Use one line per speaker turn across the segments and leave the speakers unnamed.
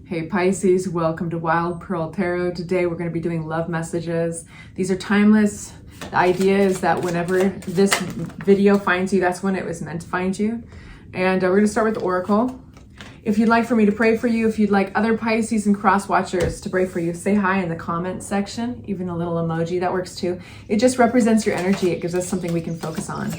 Hey Pisces, welcome to Wild Pearl Tarot. Today we're going to be doing love messages. These are timeless. The idea is that whenever this video finds you, that's when it was meant to find you. And we're going to start with the Oracle. If you'd like for me to pray for you, if you'd like other Pisces and cross watchers to pray for you, say hi in the comment section. Even a little emoji, that works too. It just represents your energy. It gives us something we can focus on.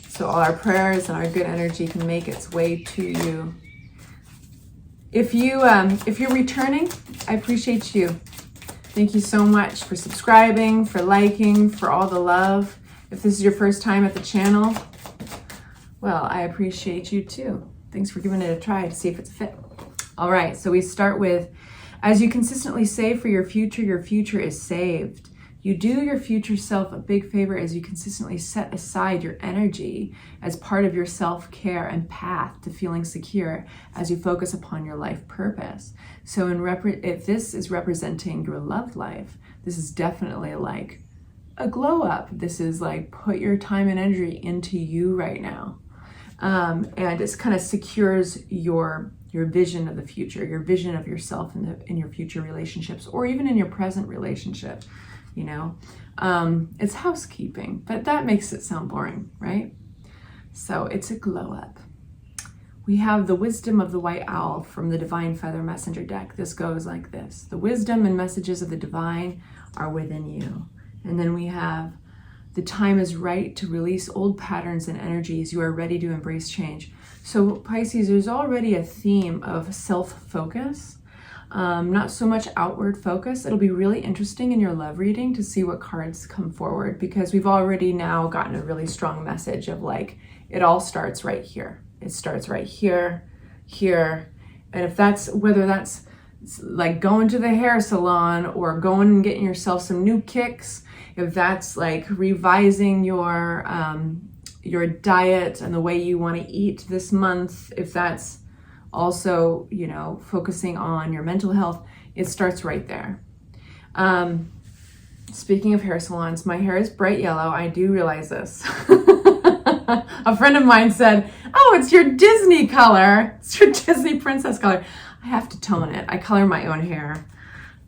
So all our prayers and our good energy can make its way to you. If you're returning, I appreciate you. Thank you so much for subscribing, for liking, for all the love. If this is your first time at the channel, well, I appreciate you too. Thanks for giving it a try to see if it's a fit. All right, so we start with, as you consistently save for your future is saved. You do your future self a big favor as you consistently set aside your energy as part of your self-care and path to feeling secure as you focus upon your life purpose. So if this is representing your love life, this is definitely like a glow up. This is like put your time and energy into you right now. And it kind of secures your vision of the future, your vision of yourself in your future relationships, or even in your present relationship. You know, it's housekeeping, but that makes it sound boring, right? So it's a glow up. We have the wisdom of the white owl from the Divine Feather Messenger deck. This goes like this. The wisdom and messages of the divine are within you. And then we have the time is right to release old patterns and energies. You are ready to embrace change. So Pisces, there's already a theme of self-focus. Not so much outward focus. It'll be really interesting in your love reading to see what cards come forward, because we've already now gotten a really strong message of like, it all starts right here. It starts right here, here. And if that's, whether that's like going to the hair salon or going and getting yourself some new kicks, if that's like revising your diet and the way you want to eat this month, if that's also, you know, focusing on your mental health, it starts right there. Speaking of hair salons, my hair is bright yellow. I do realize this. A friend of mine said, oh, it's your Disney color. It's your Disney princess color. I have to tone it. I color my own hair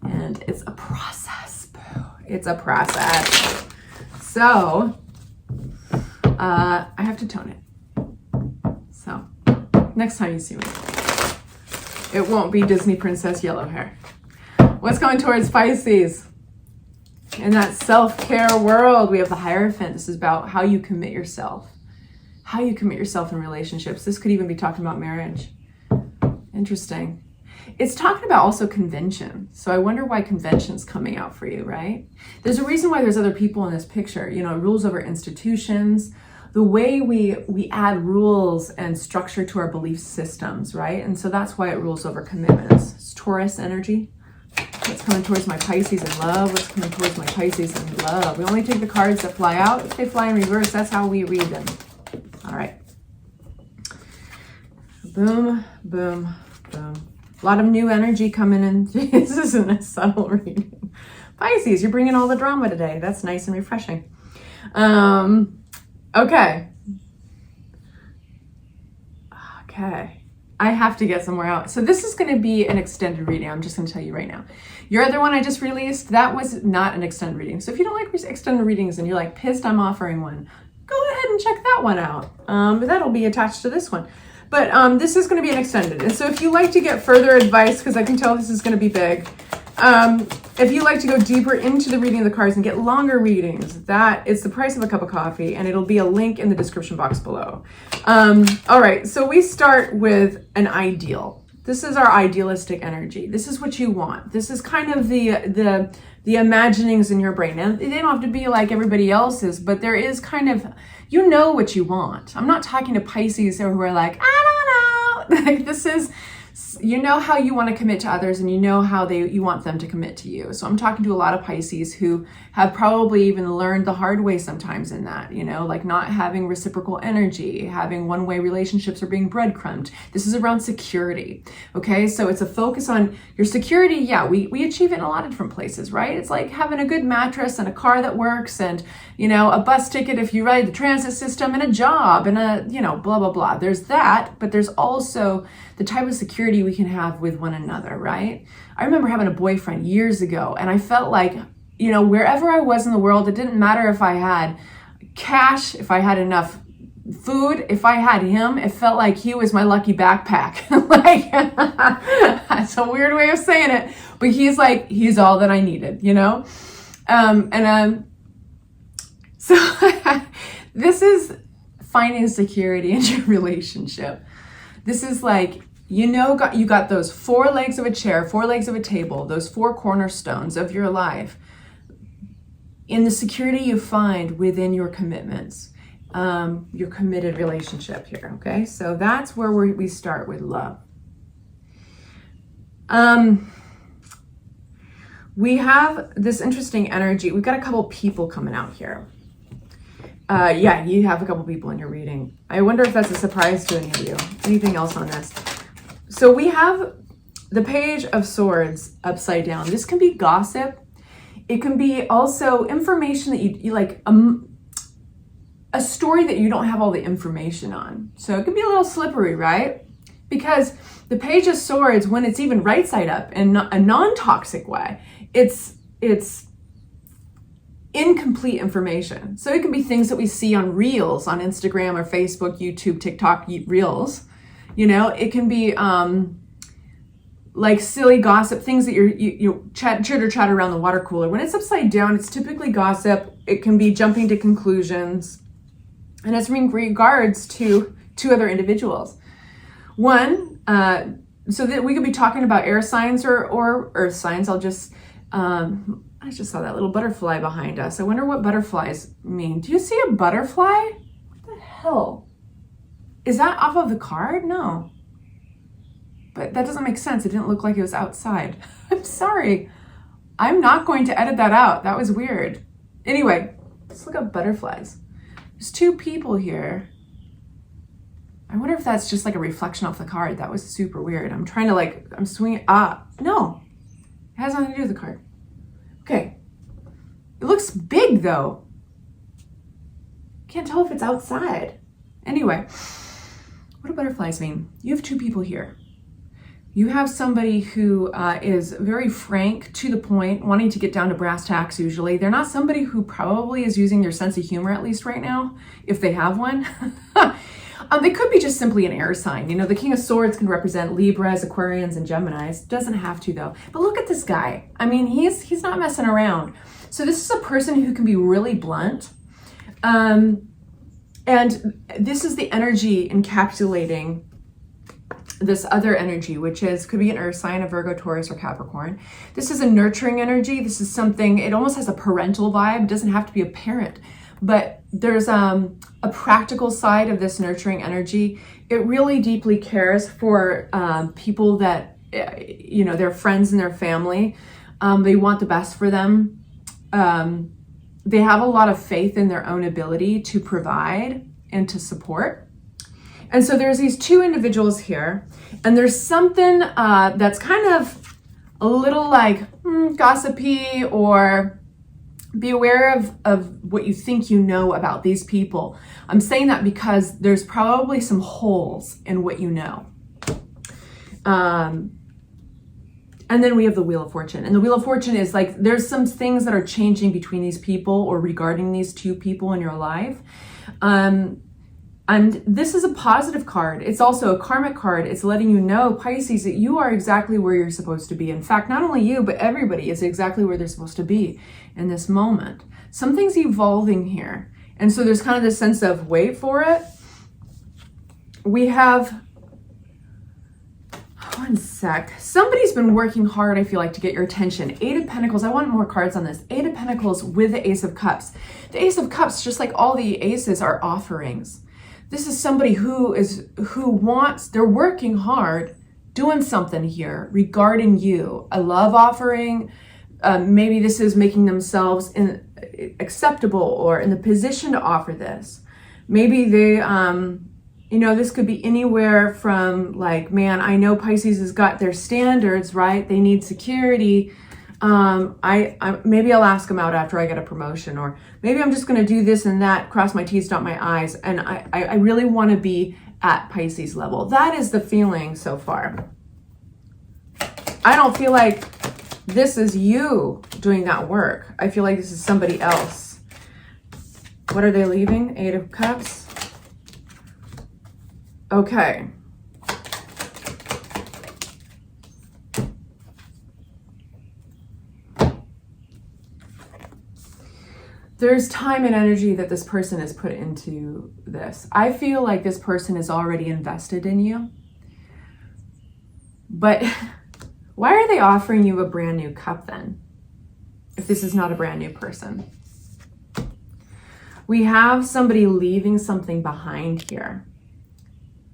and it's a process. It's a process. So I have to tone it. So next time you see me, it won't be Disney princess yellow hair. What's going towards Pisces? In that self-care world, we have the Hierophant. This is about how you commit yourself. How you commit yourself in relationships. This could even be talking about marriage. Interesting. It's talking about also convention. So I wonder why convention's coming out for you, right? There's a reason why there's other people in this picture. You know, rules over institutions. The way we add rules and structure to our belief systems, right? And so that's why it rules over commitments. It's Taurus energy. What's coming towards my Pisces in love? What's coming towards my Pisces in love? We only take the cards that fly out. If they fly in reverse, that's how we read them. All right. Boom, boom, boom. A lot of new energy coming in. This isn't a subtle reading. Pisces, you're bringing all the drama today. That's nice and refreshing. Okay. I have to get somewhere out. So this is going to be an extended reading. I'm just going to tell you right now. Your other one I just released, that was not an extended reading. So if you don't like extended readings and you're like pissed I'm offering one, go ahead and check that one out. But that'll be attached to this one. But this is going to be an extended. And so if you like to get further advice, because I can tell this is going to be big, if you like to go deeper into the reading of the cards and get longer readings, that is the price of a cup of coffee, and it'll be a link in the description box below. All right, so we start with an ideal. This is our idealistic energy. This is what you want. This is kind of the imaginings in your brain. Now, they don't have to be like everybody else's, but there is kind of, you know what you want. I'm not talking to Pisces who are like, I don't know. Like, this is, you know how you want to commit to others, and you know how you want them to commit to you. So I'm talking to a lot of Pisces who have probably even learned the hard way sometimes in that, you know, like not having reciprocal energy, having one-way relationships, or being breadcrumbed. This is around security. Okay, so it's a focus on your security. Yeah, we achieve it in a lot of different places, right? It's like having a good mattress and a car that works, and, you know, a bus ticket if you ride the transit system, and a job, and a, you know, blah, blah, blah. There's that, but there's also the type of security we can have with one another, right? I remember having a boyfriend years ago, and I felt like, you know, wherever I was in the world, it didn't matter if I had cash, if I had enough food, if I had him, it felt like he was my lucky backpack. Like, that's a weird way of saying it, but he's all that I needed, you know? So this is finding security in your relationship. This is like, you know, you got those 4 legs of a chair, 4 legs of a table, those 4 cornerstones of your life, in the security you find within your commitments, your committed relationship here, okay? So that's where we start with love. We have this interesting energy. We've got a couple people coming out here. Yeah, you have a couple people in your reading. I wonder if that's a surprise to any of you. Anything else on this? So we have the Page of Swords upside down. This can be gossip. It can be also information that you like, a story that you don't have all the information on. So it can be a little slippery, right? Because the Page of Swords, when it's even right side up in a non-toxic way, it's incomplete information. So it can be things that we see on reels on Instagram or Facebook, YouTube, TikTok, reels. You know, it can be like silly gossip, things that you chitter chat around the water cooler. When it's upside down, it's typically gossip. It can be jumping to conclusions, and it's in regards to 2 other individuals. One, so that we could be talking about air signs or earth signs. I just saw that little butterfly behind us. I wonder what butterflies mean. Do you see a butterfly? What the hell? Is that off of the card? No. But that doesn't make sense. It didn't look like it was outside. I'm sorry. I'm not going to edit that out. That was weird. Anyway, let's look up butterflies. There's 2 people here. I wonder if that's just like a reflection off the card. That was super weird. I'm trying to I'm swinging. No. It has nothing to do with the card. Okay. It looks big though. Can't tell if it's outside. Anyway, what do butterflies mean? You have 2 people here. You have somebody who is very frank, to the point, wanting to get down to brass tacks usually. They're not somebody who probably is using their sense of humor, at least right now, if they have one. They could be just simply an air sign. You know, the King of Swords can represent Libras, Aquarians, and Geminis. Doesn't have to though. But look at this guy. I mean, he's not messing around. So this is a person who can be really blunt. And this is the energy encapsulating this other energy, which could be an earth sign, a Virgo, Taurus, or Capricorn. This is a nurturing energy. This is something, it almost has a parental vibe. It doesn't have to be a parent, but there's a practical side of this nurturing energy. It really deeply cares for people that, you know, their friends and their family. They want the best for them. They have a lot of faith in their own ability to provide and to support. And so there's these 2 individuals here, and there's something that's kind of a little like gossipy, or be aware of what you think you know about these people. I'm saying that because there's probably some holes in what you know. And then we have the Wheel of Fortune. And the Wheel of Fortune is like, there's some things that are changing between these people or regarding these 2 people in your life. And this is a positive card. It's also a karmic card. It's letting you know, Pisces, that you are exactly where you're supposed to be. In fact, not only you, but everybody is exactly where they're supposed to be in this moment. Something's evolving here. And so there's kind of this sense of wait for it. We have, one sec. Somebody's been working hard, I feel like, to get your attention. 8 of Pentacles. I want more cards on this. 8 of Pentacles with the Ace of Cups. The Ace of Cups, just like all the aces, are offerings. This is somebody they're working hard, doing something here regarding you. A love offering. Maybe this is making themselves acceptable or in the position to offer this. Maybe they, you know, this could be anywhere from like, man, I know Pisces has got their standards, right? They need security. Maybe I'll ask them out after I get a promotion, or maybe I'm just going to do this and that, cross my T's, dot my I's. And I really want to be at Pisces level. That is the feeling so far. I don't feel like this is you doing that work. I feel like this is somebody else. What are they leaving? 8 of Cups. Okay. There's time and energy that this person has put into this. I feel like this person is already invested in you. But why are they offering you a brand new cup then? If this is not a brand new person. We have somebody leaving something behind here.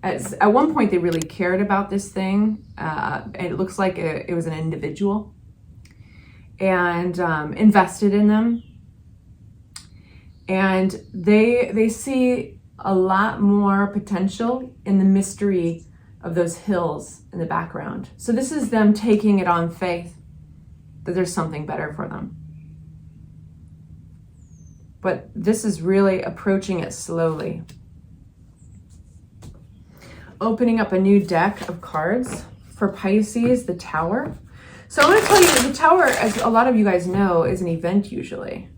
At one point, they really cared about this thing. It looks like it was an individual. And invested in them. And they see a lot more potential in the mystery of those hills in the background. So this is them taking it on faith that there's something better for them. But this is really approaching it slowly. Opening up a new deck of cards for Pisces, the Tower. So I want to tell you, the Tower, as a lot of you guys know, is an event usually.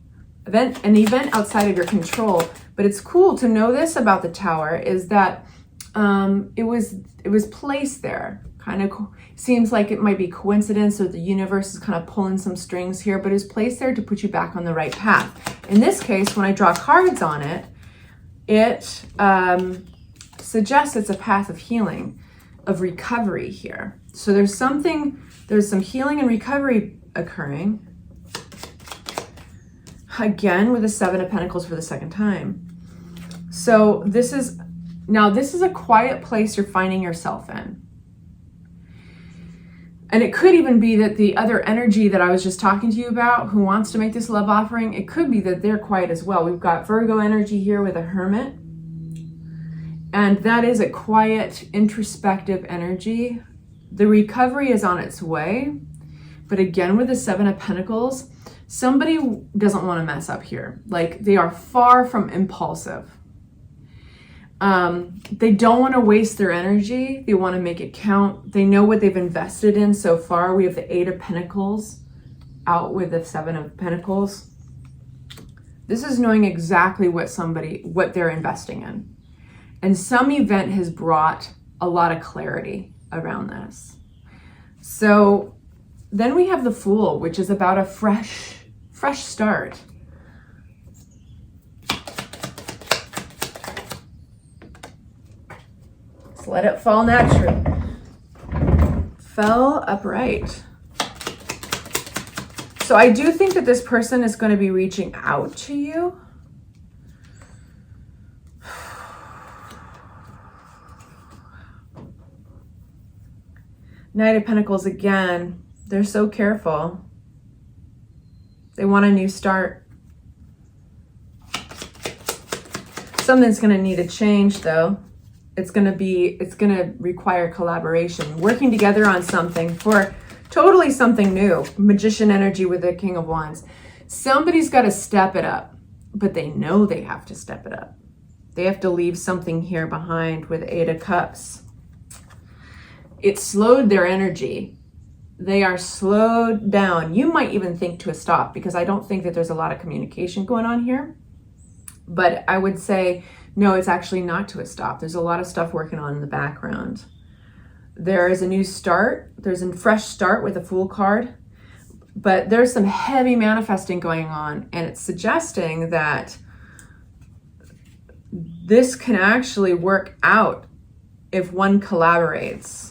An event outside of your control. But it's cool to know this about the Tower is that it was placed there. Kind of seems like it might be coincidence or the universe is kind of pulling some strings here, but it's placed there to put you back on the right path. In this case, when I draw cards on it, it suggests it's a path of healing, of recovery here. So there's some healing and recovery occurring. Again, with the 7 of Pentacles for the second time. So this is a quiet place you're finding yourself in. And it could even be that the other energy that I was just talking to you about, who wants to make this love offering, it could be that they're quiet as well. We've got Virgo energy here with a Hermit. And that is a quiet, introspective energy. The recovery is on its way. But again, with the 7 of Pentacles, somebody doesn't want to mess up here. Like, they are far from impulsive. They don't want to waste their energy. They want to make it count. They know what they've invested in so far. We have the 8 of Pentacles out with the 7 of Pentacles. This is knowing exactly what they're investing in. And some event has brought a lot of clarity around this. So then we have the Fool, which is about a fresh start. Let's let it fall naturally. Fell upright. So I do think that this person is going to be reaching out to you. Knight of Pentacles again. They're so careful. They want a new start. Something's going to need a change though. It's going to require collaboration, working together on something for totally something new. Magician energy with the King of Wands. Somebody's got to step it up, but they know they have to step it up. They have to leave something here behind with 8 of Cups. It slowed their energy. They are slowed down. You might even think to a stop, because I don't think that there's a lot of communication going on here. But I would say, no, it's actually not to a stop. There's a lot of stuff working on in the background. There is a new start. There's a fresh start with a Fool card. But there's some heavy manifesting going on. And it's suggesting that this can actually work out if one collaborates.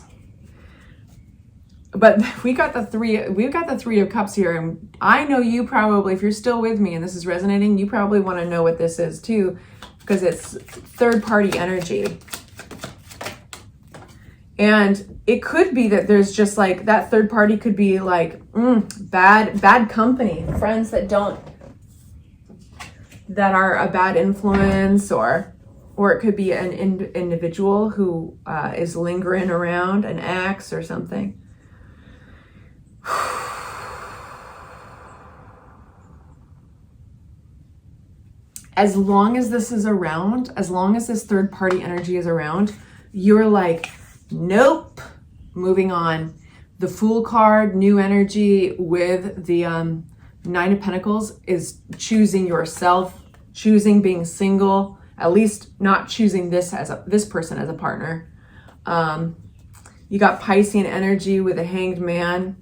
But we've got the 3 of Cups here, and I know you probably, if you're still with me and this is resonating, you probably want to know what this is too, because it's third-party energy. And it could be that there's just like, that third party could be like bad company, friends that are a bad influence, or it could be an individual who is lingering around, an ex or something. as long as this is around, as long as this third party energy is around, you're like, nope, moving on. The Fool card, new energy with the Nine of Pentacles is choosing yourself, choosing being single, at least not choosing this person as a partner. You got Piscean energy with a Hanged Man.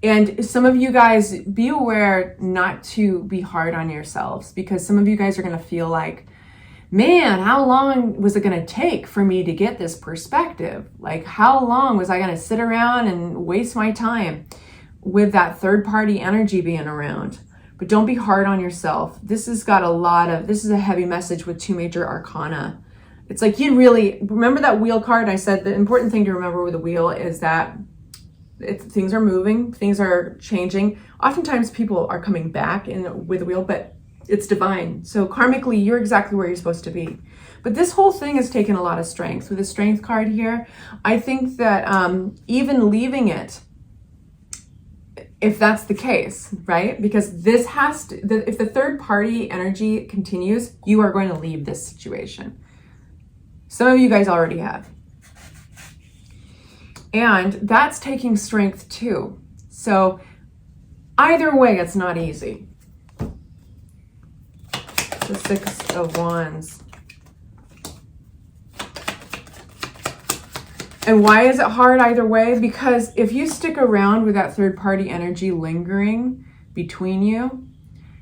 And some of you guys, be aware not to be hard on yourselves, because some of you guys are going to feel like, man, how long was it going to take for me to get this perspective? Like, how long was I going to sit around and waste my time with that third party energy being around? But don't be hard on yourself. This has got this is a heavy message with 2 major arcana. It's like, you really, remember that wheel card? I said the important thing to remember with the wheel is that things are moving, things are changing. Oftentimes people are coming back with the wheel, but it's divine. So karmically, you're exactly where you're supposed to be. But this whole thing has taken a lot of strength. With the Strength card here, I think that even leaving it, if that's the case, right? Because this has to, if the third party energy continues, you are going to leave this situation. Some of you guys already have. And that's taking strength too. So either way, it's not easy. The 6 of Wands. And why is it hard either way? Because if you stick around with that third party energy lingering between you,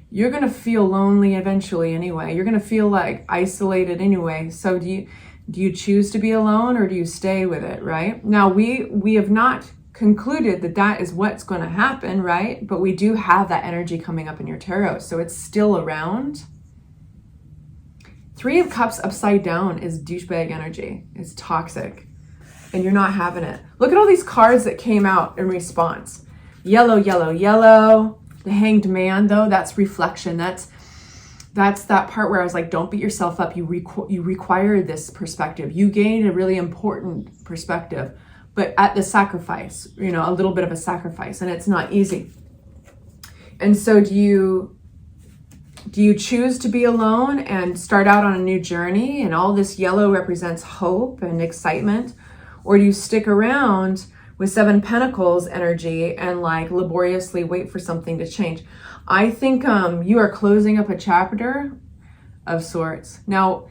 you're going to feel lonely eventually anyway. You're going to feel like isolated anyway. So do you choose to be alone, or do you stay with it, right? Now, we have not concluded that is what's going to happen, right? But we do have that energy coming up in your tarot. So it's still around. 3 of Cups upside down is douchebag energy. It's toxic. And you're not having it. Look at all these cards that came out in response. Yellow, yellow, yellow. The Hanged Man, though, that's reflection. That's that part where I was like, don't beat yourself up. You require this perspective. You gain a really important perspective, but at the sacrifice, a little bit of a sacrifice, and it's not easy. And so do you choose to be alone and start out on a new journey, and all this yellow represents hope and excitement? Or do you stick around with 7 Pentacles energy and like laboriously wait for something to change? I think you are closing up a chapter of sorts. Now,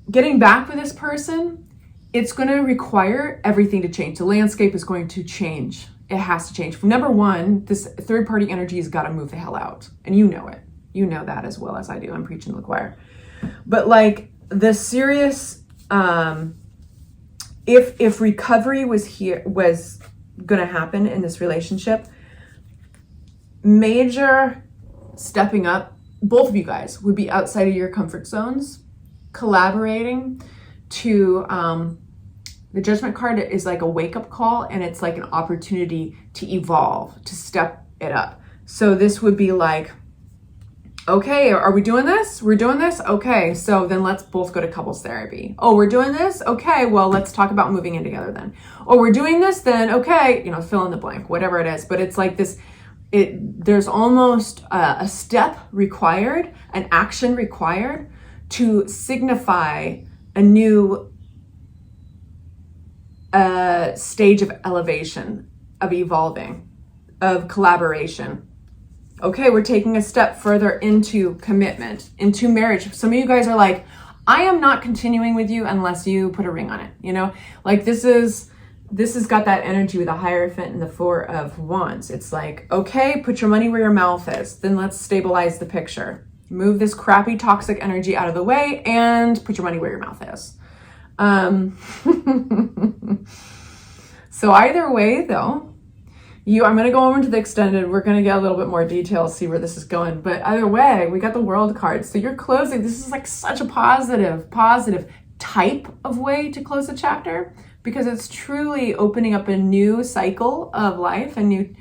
getting back with this person, it's going to require everything to change. The landscape is going to change. It has to change. Number one, this third party energy has got to move the hell out. And you know it. You know that as well as I do. I'm preaching to the choir. But like the serious, if recovery was going to happen in this relationship, major stepping up, both of you guys would be outside of your comfort zones, collaborating to, the Judgment card is like a wake-up call, and it's like an opportunity to evolve, to step it up. So this would be like, okay, are we doing this? We're doing this? Okay, so then let's both go to couples therapy. Oh, we're doing this? Okay, well, let's talk about moving in together then. Oh, we're doing this then? Okay, fill in the blank, whatever it is. But it's like this, there's almost a step required, an action required to signify a new stage of elevation, of evolving, of collaboration. Okay, we're taking a step further into commitment, into marriage. Some of you guys are like, I am not continuing with you unless you put a ring on it. Like this has got that energy with the Hierophant and the 4 of Wands. It's like, okay, put your money where your mouth is. Then let's stabilize the picture. Move this crappy toxic energy out of the way and put your money where your mouth is. So either way though, I'm going to go over into the extended. We're going to get a little bit more detail, see where this is going. But either way, we got the World card. So you're closing. This is like such a positive type of way to close a chapter, because it's truly opening up a new cycle of life, a new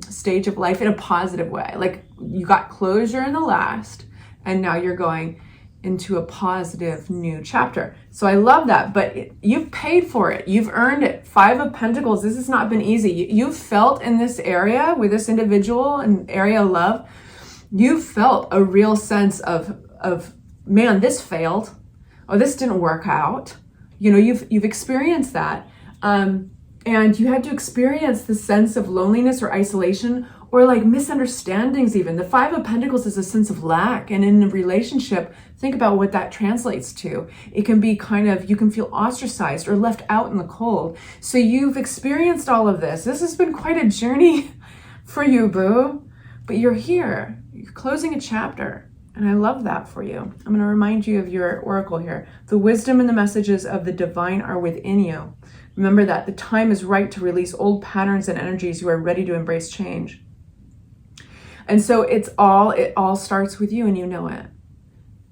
stage of life in a positive way. Like you got closure in the last, and now you're going into a positive new chapter. So I love that, but you've paid for it. You've earned it. 5 of Pentacles. This has not been easy. You've felt in this area with this individual, an area of love, you felt a real sense of man, this failed, or this didn't work out. You know, you've experienced that. And you had to experience the sense of loneliness or isolation or like misunderstandings even. The Five of Pentacles is a sense of lack. And in a relationship, think about what that translates to. It can be kind of, you can feel ostracized or left out in the cold. So you've experienced all of this. This has been quite a journey for you, boo. But you're here. You're closing a chapter. And I love that for you. I'm going to remind you of your oracle here. The wisdom and the messages of the divine are within you. Remember that the time is right to release old patterns and energies. You are ready to embrace change. And so it all starts with you, and you know it.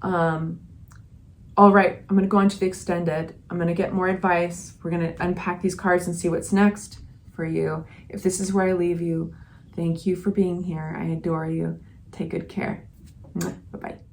All right, I'm going to go on to the extended. I'm going to get more advice. We're going to unpack these cards and see what's next for you. If this is where I leave you, thank you for being here. I adore you. Take good care. Bye-bye.